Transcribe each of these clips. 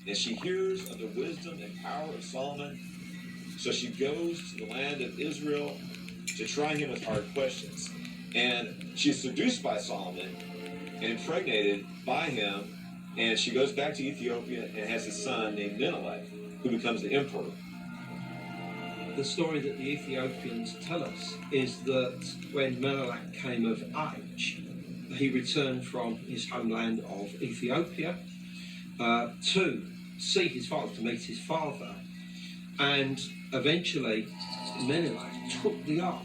and she hears of the wisdom and power of Solomon. So she goes to the land of Israel to try him with hard questions. And she's seduced by Solomon and impregnated by him, and she goes back to Ethiopia and has a son named Menelik, who becomes the emperor. The story that the Ethiopians tell us is that when Menelik came of age, he returned from his homeland of Ethiopia to see his father, to meet his father, and eventually Menelik took the ark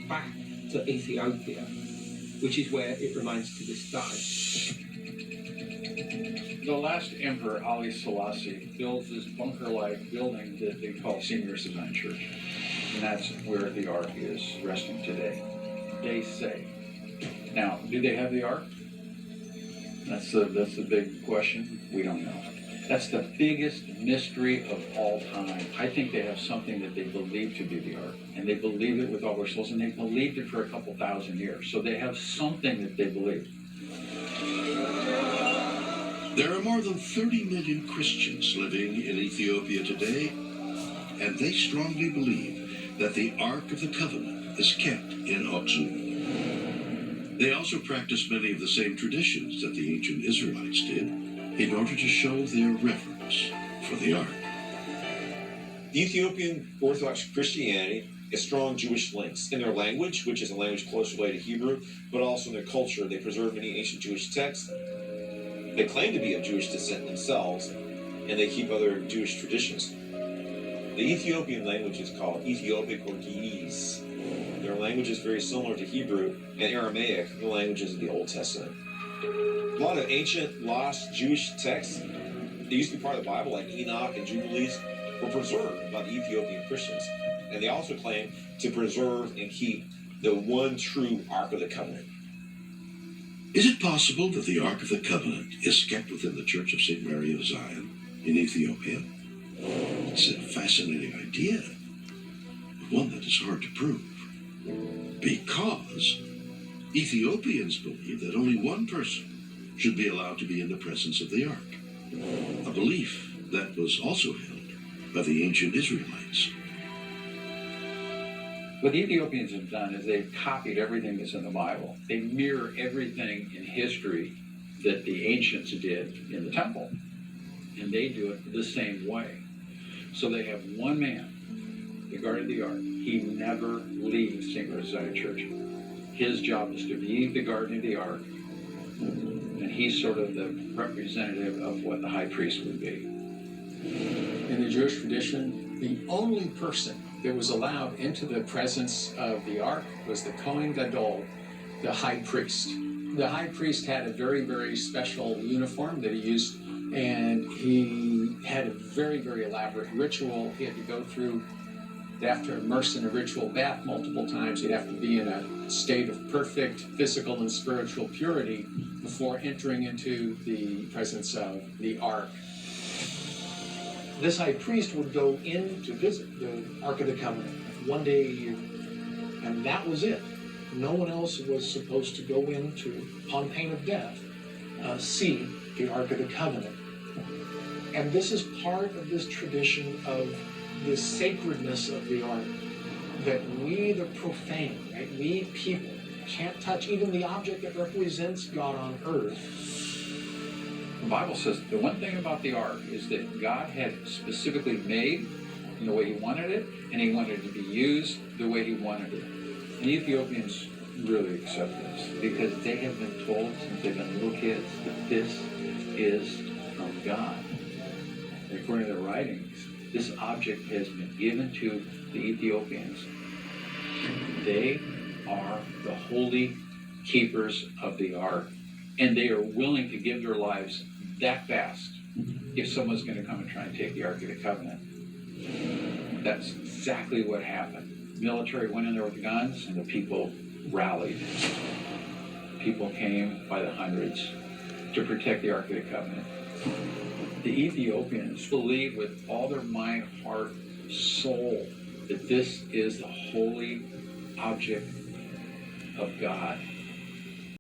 back to Ethiopia, which is where it remains to this day. The last emperor, Haile Selassie, builds this bunker-like building that they call Senior Citizen Church. And that's where the Ark is resting today, they say. Now, do they have the Ark? That's the big question. We don't know. That's the biggest mystery of all time. I think they have something that they believe to be the Ark. And they believe it with all their souls, and they believed it for a couple thousand years. So they have something that they believe. There are more than 30 million Christians living in Ethiopia today, and they strongly believe that the Ark of the Covenant is kept in Aksum. They also practice many of the same traditions that the ancient Israelites did in order to show their reverence for the Ark. Ethiopian Orthodox Christianity has strong Jewish links in their language, which is a language closely related to Hebrew, but also in their culture. They preserve many ancient Jewish texts. They claim to be of Jewish descent themselves, and they keep other Jewish traditions. The Ethiopian language is called Ethiopic or Ge'ez. Their language is very similar to Hebrew and Aramaic, the languages of the Old Testament. A lot of ancient, lost Jewish texts that used to be part of the Bible, like Enoch and Jubilees, were preserved by the Ethiopian Christians. And they also claim to preserve and keep the one true Ark of the Covenant. Is it possible that the Ark of the Covenant is kept within the Church of St. Mary of Zion in Ethiopia? It's a fascinating idea, but one that is hard to prove. Because Ethiopians believe that only one person should be allowed to be in the presence of the Ark, a belief that was also held by the ancient Israelites. What the Ethiopians have done is they've copied everything that's in the Bible. They mirror everything in history that the ancients did in the temple. And they do it the same way. So they have one man, the guard of the Ark. He never leaves St. Rosetta Church. His job is to be the guardian of the Ark. And he's sort of the representative of what the high priest would be. In the Jewish tradition, the only person that was allowed into the presence of the Ark was the Kohen Gadol, the high priest. The high priest had a very, very special uniform that he used, and he had a very, very elaborate ritual. He had to go through, they'd have to immerse in a ritual bath multiple times. He'd have to be in a state of perfect physical and spiritual purity before entering into the presence of the Ark. This high priest would go in to visit the Ark of the Covenant one day a year, and that was it. No one else was supposed to go in to, upon pain of death, see the Ark of the Covenant. And this is part of this tradition of the sacredness of the Ark, that we, the profane, right, we people, can't touch even the object that represents God on earth. The Bible says the one thing about the Ark is that God had specifically made in the way he wanted it, and he wanted it to be used the way he wanted it. And the Ethiopians really accept this because they have been told since they've been little kids that this is from God. And according to the writings, this object has been given to the Ethiopians. They are the holy keepers of the Ark, and they are willing to give their lives that fast if someone's going to come and try and take the Ark of the Covenant. That's exactly what happened. The military went in there with guns, and the people rallied. People came by the hundreds to protect the Ark of the Covenant. The Ethiopians believe with all their mind, heart, soul that this is the holy object of God.